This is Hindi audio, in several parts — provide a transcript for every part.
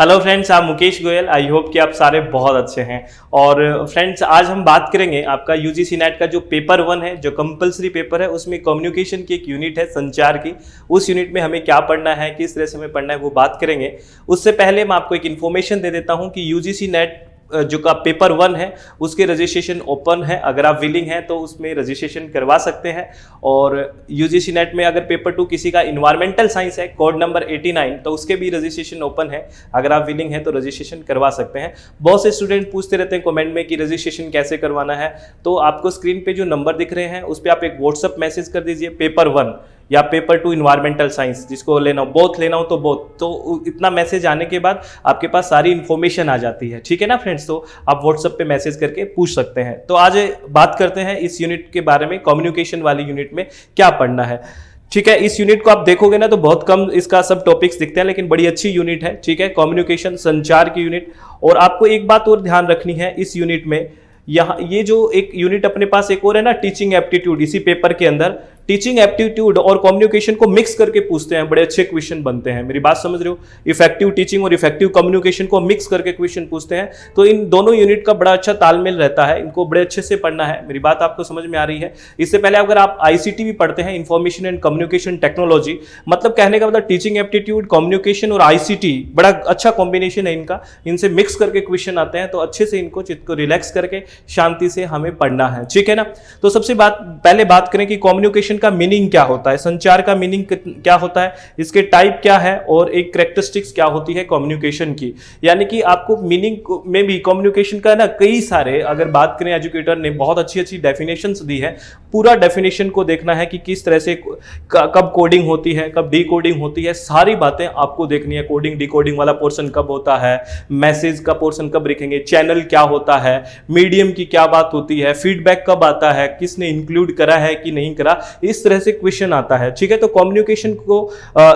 हेलो फ्रेंड्स, आप मुकेश गोयल। आई होप कि आप सारे बहुत अच्छे हैं। और फ्रेंड्स, आज हम बात करेंगे आपका यूजीसी नेट का जो पेपर 1 है, जो कंपलसरी पेपर है, उसमें कम्युनिकेशन की एक यूनिट है, संचार की। उस यूनिट में हमें क्या पढ़ना है, किस तरह से हमें पढ़ना है, वो बात करेंगे। उससे पहले मैं आपको एक इन्फॉर्मेशन दे देता हूं कि यूजीसी नेट जो का पेपर 1 है उसके रजिस्ट्रेशन ओपन है। अगर आप विलिंग हैं तो उसमें रजिस्ट्रेशन करवा सकते हैं। और यूजीसी नेट में अगर पेपर 2 किसी का इन्वायरमेंटल साइंस है, कोड नंबर 89, तो उसके भी रजिस्ट्रेशन ओपन है। अगर आप विलिंग हैं तो रजिस्ट्रेशन करवा सकते हैं। बहुत से स्टूडेंट पूछते रहते हैं कमेंट में कि रजिस्ट्रेशन कैसे करवाना है। तो आपको स्क्रीन पे जो नंबर दिख रहे हैं उस पर आप एक व्हाट्सअप मैसेज कर दीजिए, पेपर 1 या पेपर 2 इन्वायरमेंटल साइंस, जिसको लेना हो, बोथ लेना हो तो बोथ। तो इतना मैसेज आने के बाद आपके पास सारी इन्फॉर्मेशन आ जाती है। ठीक है ना फ्रेंड्स, तो आप व्हाट्सएप पे मैसेज करके पूछ सकते हैं। तो आज बात करते हैं इस यूनिट के बारे में, कम्युनिकेशन वाली यूनिट में क्या पढ़ना है। ठीक है, इस यूनिट को आप देखोगे ना तो बहुत कम इसका सब टॉपिक्स दिखते हैं, लेकिन बड़ी अच्छी यूनिट है। ठीक है, कम्युनिकेशन, संचार की यूनिट। और आपको एक बात और ध्यान रखनी है इस यूनिट में, यहाँ ये जो एक यूनिट अपने पास एक और है ना, टीचिंग एप्टीट्यूड, इसी पेपर के अंदर टीचिंग एप्टीट्यूड और कम्युनिकेशन को मिक्स करके पूछते हैं, बड़े अच्छे क्वेश्चन बनते हैं। मेरी बात समझ रहे हो? इफेक्टिव टीचिंग और इफेक्टिव कम्युनिकेशन को मिक्स करके क्वेश्चन पूछते हैं। तो इन दोनों यूनिट का बड़ा अच्छा तालमेल रहता है, इनको बड़े अच्छे से पढ़ना है। मेरी बात आपको समझ में आ रही है? इससे पहले अगर आप आईसीटी भी पढ़ते हैं, इंफॉर्मेशन एंड कम्युनिकेशन टेक्नोलॉजी, मतलब कहने का मतलब टीचिंग एप्टीट्यूड, कम्युनिकेशन और आईसीटी बड़ा अच्छा कॉम्बिनेशन है इनका। इनसे मिक्स करके क्वेश्चन आते हैं, तो अच्छे से इनको चित्त को रिलैक्स करके शांति से हमें पढ़ना है। ठीक है ना? तो सबसे पहले बात करें कि कम्युनिकेशन का मीनिंग क्या होता है, संचार का मीनिंग क्या होता है, इसके टाइप क्या है और एक कैरेक्टरिस्टिक्स क्या होती है कम्युनिकेशन की। यानी कि आपको मीनिंग में भी कम्युनिकेशन का ना कई सारे, अगर बात करें, एजुकेटर ने बहुत अच्छी अच्छी डेफिनेशंस दी है। पूरा डेफिनेशन को देखना है कि किस तरह से कब कोडिंग होती है, कब डिकोडिंग होती है, सारी बातें आपको देखनी है। कोडिंग डिकोडिंग वाला पोर्शन कब होता है, मैसेज का पोर्शन कब लिखेंगे, चैनल क्या होता है, मीडियम की क्या बात होती है, फीडबैक कब आता है, किसने इंक्लूड करा है कि नहीं करा, इस तरह से क्वेश्चन आता है। ठीक है, तो कम्युनिकेशन को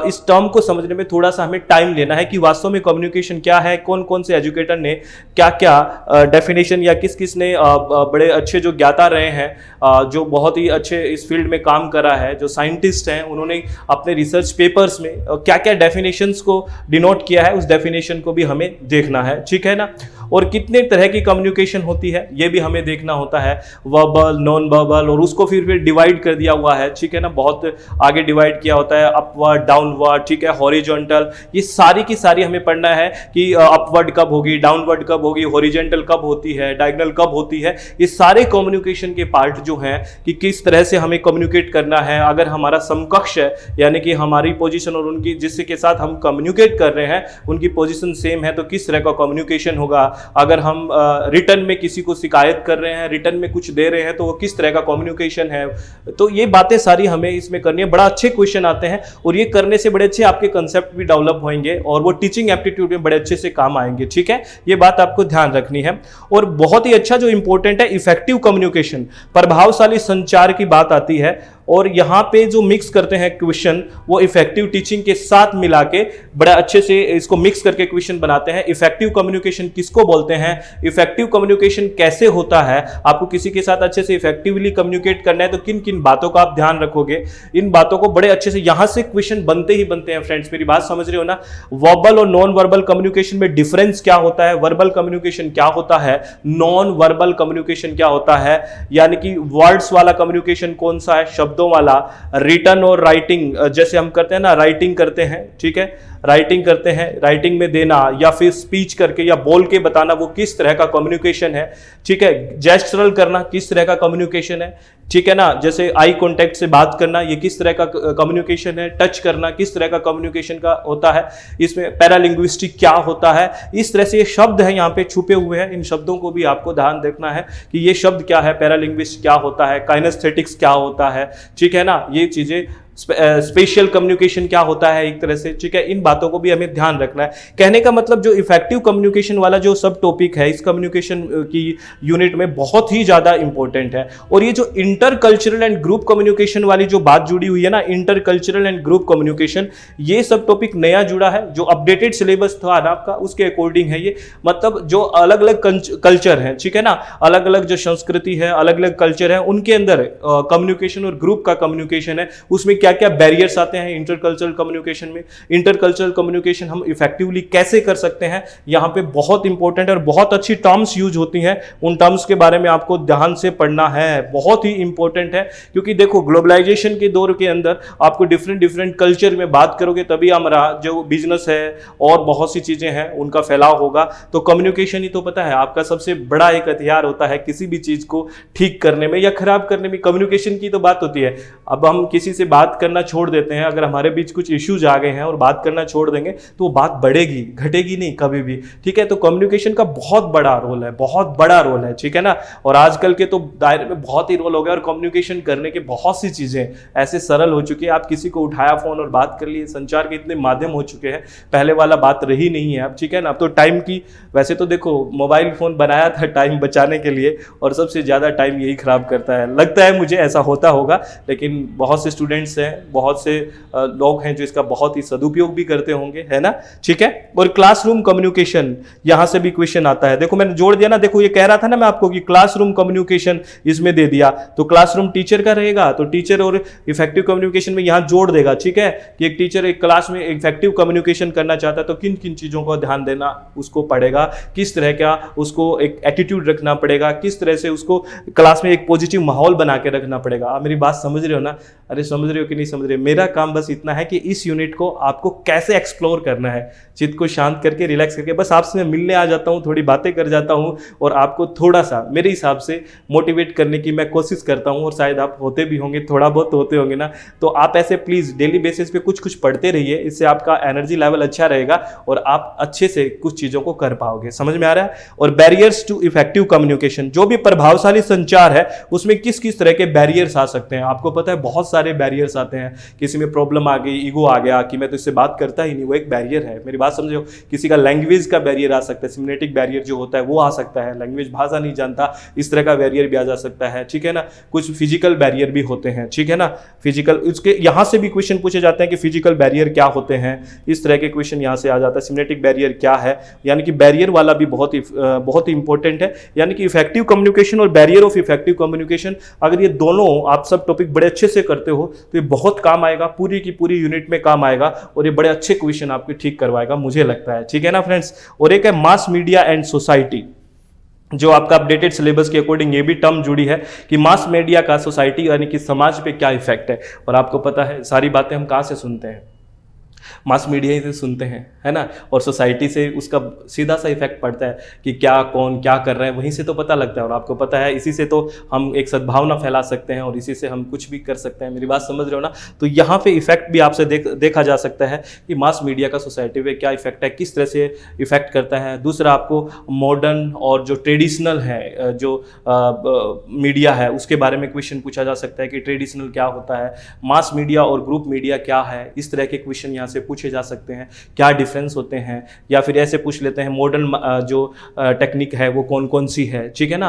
इस टर्म को समझने में थोड़ा सा हमें टाइम लेना है कि वास्तव में कम्युनिकेशन क्या है, कौन कौन से एजुकेटर ने क्या क्या डेफिनेशन या किस किस ने बड़े अच्छे जो ज्ञाता रहे हैं, जो बहुत ही अच्छे इस फील्ड में काम करा है, जो साइंटिस्ट हैं, उन्होंने अपने रिसर्च पेपर्स में क्या क्या डेफिनेशंस को डिनोट किया है, उस डेफिनेशन को भी हमें देखना है। ठीक है ना? और कितने तरह की कम्युनिकेशन होती है ये भी हमें देखना होता है, वर्बल, नॉन वर्बल, और उसको फिर डिवाइड कर दिया हुआ है। ठीक है ना? बहुत आगे डिवाइड किया होता है, अपवर्ड, डाउनवर्ड, ठीक है, हॉरिजॉन्टल, ये सारी की सारी हमें पढ़ना है कि अपवर्ड कब होगी, डाउनवर्ड कब होगी, हॉरिजॉन्टल कब होती है, डायगोनल कब होती है। ये सारे कम्युनिकेशन के पार्ट जो हैं कि किस तरह से हमें कम्युनिकेट करना है। अगर हमारा समकक्ष है, यानी कि हमारी पोजीशन और उनकी जिसके साथ हम कम्युनिकेट कर रहे हैं उनकी पोजीशन सेम है, तो किस तरह का कम्युनिकेशन होगा। अगर हम रिटर्न में किसी को शिकायत कर रहे हैं, रिटर्न में कुछ दे रहे हैं, तो वो किस तरह का कम्युनिकेशन है। तो ये बातें सारी हमें इसमें करनी है। बड़ा अच्छे क्वेश्चन आते हैं और ये करने से बड़े अच्छे आपके कंसेप्ट भी डेवलप होंगे और वो टीचिंग एप्टीट्यूड में बड़े अच्छे से काम आएंगे। ठीक है, ये बात आपको ध्यान रखनी है। और बहुत ही अच्छा जो इंपॉर्टेंट है, इफेक्टिव कम्युनिकेशन, प्रभावशाली संचार की बात आती है। और यहाँ पे जो मिक्स करते हैं क्वेश्चन, वो इफेक्टिव टीचिंग के साथ मिला के बड़ा अच्छे से इसको मिक्स करके क्वेश्चन बनाते हैं। इफेक्टिव कम्युनिकेशन किसको बोलते हैं, इफेक्टिव कम्युनिकेशन कैसे होता है, आपको किसी के साथ अच्छे से इफेक्टिवली कम्युनिकेट करना है तो किन किन बातों का आप ध्यान रखोगे, इन बातों को बड़े अच्छे से यहाँ से क्वेश्चन बनते ही बनते हैं। फ्रेंड्स, मेरी बात समझ रहे हो ना? वर्बल और नॉन वर्बल कम्युनिकेशन में डिफरेंस क्या होता है, वर्बल कम्युनिकेशन क्या होता है, नॉन वर्बल कम्युनिकेशन क्या होता है, यानी कि वर्ड्स वाला कम्युनिकेशन कौन सा है, शब्दों वाला, रिटर्न और राइटिंग, जैसे हम करते हैं ना, राइटिंग करते हैं, ठीक है, राइटिंग करते हैं, राइटिंग में देना या फिर स्पीच करके या बोल के बताना, वो किस तरह का कम्युनिकेशन है। ठीक है, जेस्चरल करना किस तरह का कम्युनिकेशन है। ठीक है ना? जैसे आई कांटेक्ट से बात करना, ये किस तरह का कम्युनिकेशन है। टच करना किस तरह का कम्युनिकेशन का होता है। इसमें पैरालिंग्विस्टिक क्या होता है। इस तरह से ये शब्द है यहाँ पे छुपे हुए हैं, इन शब्दों को भी आपको ध्यान रखना है कि ये शब्द क्या है, पैरालिंग्विस्ट क्या होता है, काइनेस्थेटिक्स क्या होता है। ठीक है ना? ये चीजें, स्पेशल कम्युनिकेशन क्या होता है एक तरह से। ठीक है, इन बातों को भी हमें ध्यान रखना है। कहने का मतलब जो इफेक्टिव कम्युनिकेशन वाला जो सब टॉपिक है इस कम्युनिकेशन की यूनिट में बहुत ही ज्यादा इंपॉर्टेंट है। और ये जो inter cultural and group communication वाली जो बात जुड़ी हुई है ना, inter cultural and group communication, ये सब टॉपिक नया जुड़ा है, जो अपडेटेड सिलेबस था ना आपका उसके अकॉर्डिंग है ये। मतलब जो अलग अलग कल्चर है, ठीक है ना, अलग अलग जो संस्कृति है, अलग अलग कल्चर है, उनके अंदर कम्युनिकेशन और ग्रुप का कम्युनिकेशन है, उसमें क्या क्या बैरियर्स आते हैं इंटरकल्चरल कम्युनिकेशन में, इंटरकल्चरल कम्युनिकेशन हम इफेक्टिवली कैसे कर सकते हैं, यहाँ पे बहुत इंपॉर्टेंट और बहुत अच्छी टर्म्स यूज होती हैं, उन टर्म्स के बारे में आपको ध्यान से पढ़ना है, बहुत ही इंपॉर्टेंट है। क्योंकि देखो ग्लोबलाइजेशन के दौर के अंदर आपको डिफरेंट डिफरेंट कल्चर में बात करोगे तभी हमारा जो बिजनेस है और बहुत सी चीजें हैं उनका फैलाव होगा। तो कम्युनिकेशन ही तो पता है आपका सबसे बड़ा एक हथियार होता है किसी भी चीज को ठीक करने में या खराब करने में, कम्युनिकेशन की तो बात होती है। अब हम किसी से बात करना छोड़ देते हैं, अगर हमारे बीच कुछ इश्यूज आ गए हैं और बात करना छोड़ देंगे तो वो बात बढ़ेगी, घटेगी नहीं कभी भी, ठीक है। तो कम्युनिकेशन का बहुत बड़ा रोल है, बहुत बड़ा रोल है, ठीक है ना। और आजकल के तो दायरे में बहुत ही रोल हो गया और कम्युनिकेशन करने के बहुत सी चीजें ऐसे सरल हो चुकी है। आप किसी को उठाया फोन और बात कर लिए, संचार के इतने माध्यम हो चुके हैं, पहले वाला बात रही नहीं है अब, ठीक है ना। अब तो टाइम की, वैसे तो देखो मोबाइल फोन बनाया था टाइम बचाने के लिए और सबसे ज्यादा टाइम यही खराब करता है, लगता है मुझे ऐसा होता होगा। लेकिन बहुत से स्टूडेंट्स हैं, बहुत से लोग हैं जो इसका बहुत ही सदुपयोग भी करते होंगे, है ना, ठीक है। और क्लासरूम कम्युनिकेशन, यहां से भी क्वेश्चन आता है। देखो मैंने जोड़ दिया ना, देखो ये कह रहा था ना मैं आपको कि क्लासरूम कम्युनिकेशन इसमें दे दिया, तो क्लासरूम टीचर का रहेगा, तो टीचर और इफेक्टिव कम्युनिकेशन में यहां जोड़ देगा, ठीक है, कि एक टीचर एक क्लास में इफेक्टिव कम्युनिकेशन करना चाहता है तो किन किन चीजों को ध्यान देना उसको पड़ेगा, किस तरह का उसको एक एटीट्यूड रखना पड़ेगा, किस तरह से उसको क्लास में एक पॉजिटिव माहौल बना के रखना पड़ेगा। आप मेरी बात समझ रहे हो ना? अरे समझ रहे हो कि नहीं समझ रहे? मेरा काम बस इतना है कि इस यूनिट को आपको कैसे एक्सप्लोर करना है, चित्त को शांत करके रिलैक्स करके, बस आपसे मैं मिलने आ जाता हूँ, थोड़ी बातें कर जाता हूँ और आपको थोड़ा सा मेरे हिसाब से मोटिवेट करने की मैं कोशिश करता हूँ। और शायद आप होते भी होंगे, थोड़ा बहुत होते होंगे ना, तो आप ऐसे प्लीज डेली बेसिस पे कुछ कुछ पढ़ते रहिए, इससे आपका एनर्जी लेवल अच्छा रहेगा और आप अच्छे से कुछ चीजों को कर पाओगे। समझ में आ रहा है? और बैरियर्स टू इफेक्टिव कम्युनिकेशन, जो भी प्रभावशाली संचार है उसमें किस किस तरह के बैरियर्स आ सकते हैं, आपको पता है बहुत सारे बैरियर्स आते हैं। किसी में प्रॉब्लम आ गई, ईगो आ गया कि मैं तो इससे बात करता ही नहीं, वो एक बैरियर है, मेरी बात समझो। किसी का लैंग्वेज का बैरियर आ सकता है, सिम्नेटिक बैरियर जो होता है वो आ सकता है, लैंग्वेज भाषा नहीं जानता, इस तरह का बैरियर भी आ जा सकता है, ठीक है ना। कुछ फिजिकल बैरियर भी होते हैं, ठीक है ना, फिजिकल, उसके यहां से भी क्वेश्चन पूछे जाते हैं कि फिजिकल बैरियर क्या होते हैं, इस तरह के क्वेश्चन यहां से आ जाता है। सिम्नेटिक बैरियर क्या है, यानी कि बैरियर वाला भी बहुत ही इंपॉर्टेंट है। यानी कि इफेक्टिव कम्युनिकेशन और बैरियर ऑफ इफेक्टिव कम्युनिकेशन, अगर ये दोनों आप सब टॉपिक बड़े अच्छे से करते हो तो ये बहुत काम आएगा, पूरी की पूरी यूनिट में काम आएगा और ये बड़े अच्छे क्वेश्चन आपके ठीक करवाएगा, मुझे लगता है, ठीक है ना फ्रेंड्स। और एक है मास मीडिया एंड सोसाइटी, जो आपका अपडेटेड सिलेबस के अकॉर्डिंग ये भी टर्म जुड़ी है कि मास मीडिया का सोसाइटी यानी कि समाज पे क्या इफेक्ट है। और आपको पता है सारी बातें हम कहाँ से सुनते हैं, मास मीडिया ही से सुनते हैं, है ना। और सोसाइटी से उसका सीधा सा इफेक्ट पड़ता है कि क्या कौन क्या कर रहे हैं, वहीं से तो पता लगता है। और आपको पता है इसी से तो हम एक सद्भावना फैला सकते हैं और इसी से हम कुछ भी कर सकते हैं, मेरी बात समझ रहे हो ना। तो यहाँ पे इफेक्ट भी आपसे देखा जा सकता है कि मास मीडिया का सोसाइटी पे क्या इफेक्ट है, किस तरह से इफेक्ट करता है। दूसरा आपको मॉडर्न और जो ट्रेडिशनल है जो मीडिया है उसके बारे में क्वेश्चन पूछा जा सकता है कि ट्रेडिशनल क्या होता है, मास मीडिया और ग्रुप मीडिया क्या है, इस तरह के क्वेश्चन यहाँ से पूछे जा सकते हैं, क्या डिफरेंस होते हैं। या फिर ऐसे पूछ लेते हैं मॉडर्न जो टेक्निक है वो कौन कौन सी है, ठीक है ना,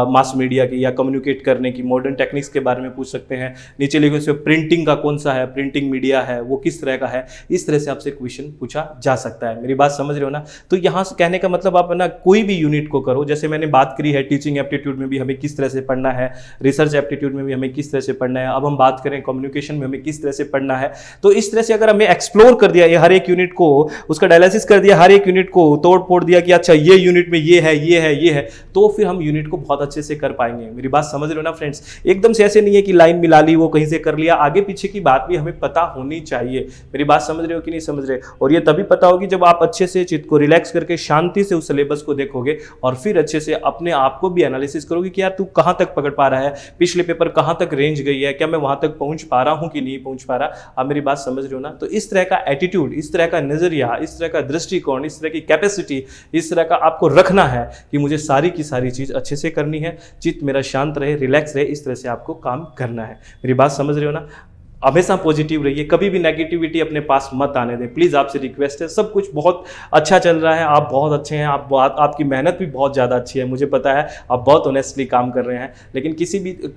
मास मीडिया की या कम्युनिकेट करने की मॉडर्न टेक्निक्स के बारे में पूछ सकते हैं। नीचे लिखे से प्रिंटिंग का कौन सा है, प्रिंटिंग मीडिया है वो किस तरह का है, इस तरह से आपसे क्वेश्चन पूछा जा सकता है, मेरी बात समझ रहे हो ना। तो यहाँ से कहने का मतलब आप ना कोई भी यूनिट को करो, जैसे मैंने बात करी है टीचिंग एप्टीट्यूड में भी हमें किस तरह से पढ़ना है, रिसर्च एप्टीट्यूड में भी हमें किस तरह से पढ़ना है, अब हम बात करें कम्युनिकेशन में हमें किस तरह से पढ़ना है। तो इस तरह से अगर हमें एक्सप्लोर कर दिया ये हर एक यूनिट को, उसका डायलिसिस कर दिया, हर एक यूनिट को तोड़ फोड़ दिया कि अच्छा ये यूनिट में ये है ये है ये है, तो फिर हम यूनिट को बहुत अच्छे से कर पाएंगे। मेरी बात समझ रहे हो ना फ्रेंड्स। एकदम से ऐसे नहीं है कि लाइन मिला ली, वो कहीं से कर लिया, आगे पीछे की बात भी हमें पता होनी चाहिए। मेरी बात समझ रहे हो कि नहीं समझ रहे? और ये तभी पता होगी जब आप अच्छे से चित्त को रिलैक्स करके शांति से उस सिलेबस को देखोगे और फिर अच्छे से अपने आप को भी एनालिसिस करोगे कि यार तू कहां तक पकड़ पा रहा है, पिछले पेपर कहां तक रेंज गई है, क्या मैं वहां तक पहुंच पा रहा हूं कि नहीं पहुंच पा रहा। आप मेरी बात समझ रहे हो ना। तो इस तरह का एटीट्यूड, इस तरह का नजरिया, इस तरह का दृष्टिकोण, इस तरह की कैपेसिटी, इस तरह का आपको रखना है कि मुझे सारी की सारी चीज अच्छे से करनी है, चित्त मेरा शांत रहे, रिलैक्स रहे, इस तरह से आपको काम करना है। मेरी बात समझ रहे हो ना। हमेशा पॉजिटिव रहिए, कभी भी नेगेटिविटी अपने पास मत आने दें, प्लीज़ आपसे रिक्वेस्ट है। सब कुछ बहुत अच्छा चल रहा है, आप बहुत अच्छे हैं, आपकी मेहनत भी बहुत ज़्यादा अच्छी है, मुझे पता है आप बहुत ऑनेस्टली काम कर रहे हैं। लेकिन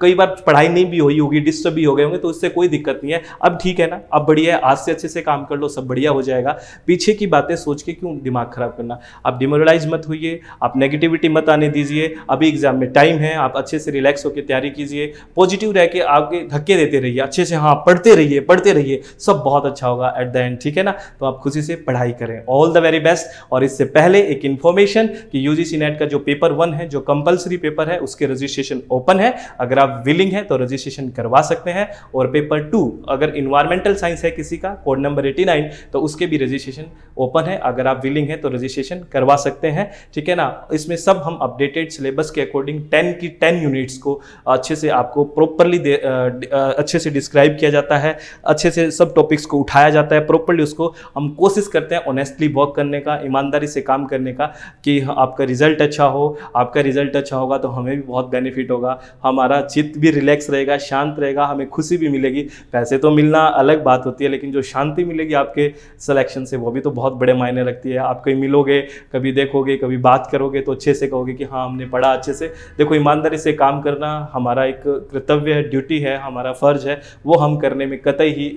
कई बार पढ़ाई नहीं भी हुई होगी, डिस्टर्ब भी हो गए होंगे, तो उससे कोई दिक्कत नहीं है। अब ठीक है ना, अब बढ़िया है, आज से अच्छे से काम कर लो, सब बढ़िया हो जाएगा। पीछे की बातें सोच के क्यों दिमाग खराब करना। आप डिमोरलाइज मत होइए, आप नेगेटिविटी मत आने दीजिए। अभी एग्जाम में टाइम है, आप अच्छे से रिलैक्स होकर तैयारी कीजिए, पॉजिटिव रह के आगे धक्के देते रहिए, अच्छे से हाँ पढ़ते रहिए, सब बहुत अच्छा होगा एट द एंड, ठीक है ना। तो आप खुशी से पढ़ाई करें, ऑल द वेरी बेस्ट। और इससे पहले एक इन्फॉर्मेशन कि यूजीसी नेट का जो पेपर 1 है, जो कंपलसरी पेपर है, उसके रजिस्ट्रेशन ओपन है। अगर आप विलिंग है तो रजिस्ट्रेशन करवा सकते हैं। और पेपर 2 अगर इन्वायरमेंटल साइंस है किसी का, कोड नंबर 89, तो उसके भी रजिस्ट्रेशन ओपन है। अगर आप विलिंग है तो रजिस्ट्रेशन करवा सकते हैं, ठीक है ना। इसमें सब हम अपडेटेड सिलेबस के अकॉर्डिंग 10 यूनिट्स को अच्छे से आपको प्रॉपरली अच्छे से डिस्क्राइब किया जाता है, अच्छे से सब टॉपिक्स को उठाया जाता है प्रॉपरली। उसको हम कोशिश करते हैं ऑनेस्टली वर्क करने का, ईमानदारी से काम करने का, कि आपका रिजल्ट अच्छा हो। आपका रिजल्ट अच्छा होगा तो हमें भी बहुत बेनिफिट होगा, हमारा चित्त भी रिलैक्स रहेगा, शांत रहेगा, हमें खुशी भी मिलेगी। पैसे तो मिलना अलग बात होती है, लेकिन जो शांति मिलेगी आपके सिलेक्शन से, वो भी तो बहुत बड़े मायने रखती है। आप कहीं मिलोगे, कभी देखोगे, कभी बात करोगे तो अच्छे से कहोगे कि हाँ हमने पढ़ा अच्छे से। देखो, ईमानदारी से काम करना हमारा एक कर्तव्य है, ड्यूटी है, हमारा फर्ज है, वो हम करने में कतई ही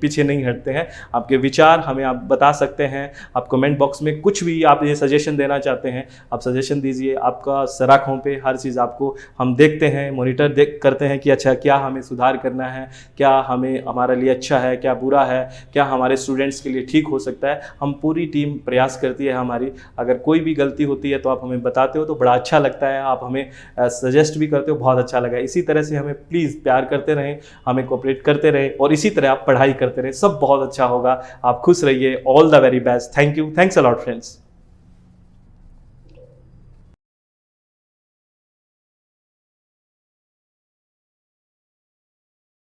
पीछे नहीं हटते हैं। आपके विचार हमें आप बता सकते हैं, आप कमेंट बॉक्स में कुछ भी आप ये सजेशन देना चाहते हैं आप सजेशन दीजिए। आपका सराखों पे हर चीज़ आपको हम देखते हैं, मॉनिटर करते हैं कि अच्छा क्या हमें सुधार करना है, क्या हमें हमारे लिए अच्छा है, क्या बुरा है, क्या हमारे स्टूडेंट्स के लिए ठीक हो सकता है। हम पूरी टीम प्रयास करती है हमारी। अगर कोई भी गलती होती है तो आप हमें बताते हो तो बड़ा अच्छा लगता है, आप हमें सजेस्ट भी करते हो, बहुत अच्छा लगा। इसी तरह से हमें प्लीज़ प्यार करते रहें, हमें कोऑपरेट करते रहें, और इसी तरह आप पढ़ाई करते रहें, सब बहुत अच्छा होगा। आप खुश रहिए, all the very best. Thank you, thanks a lot friends.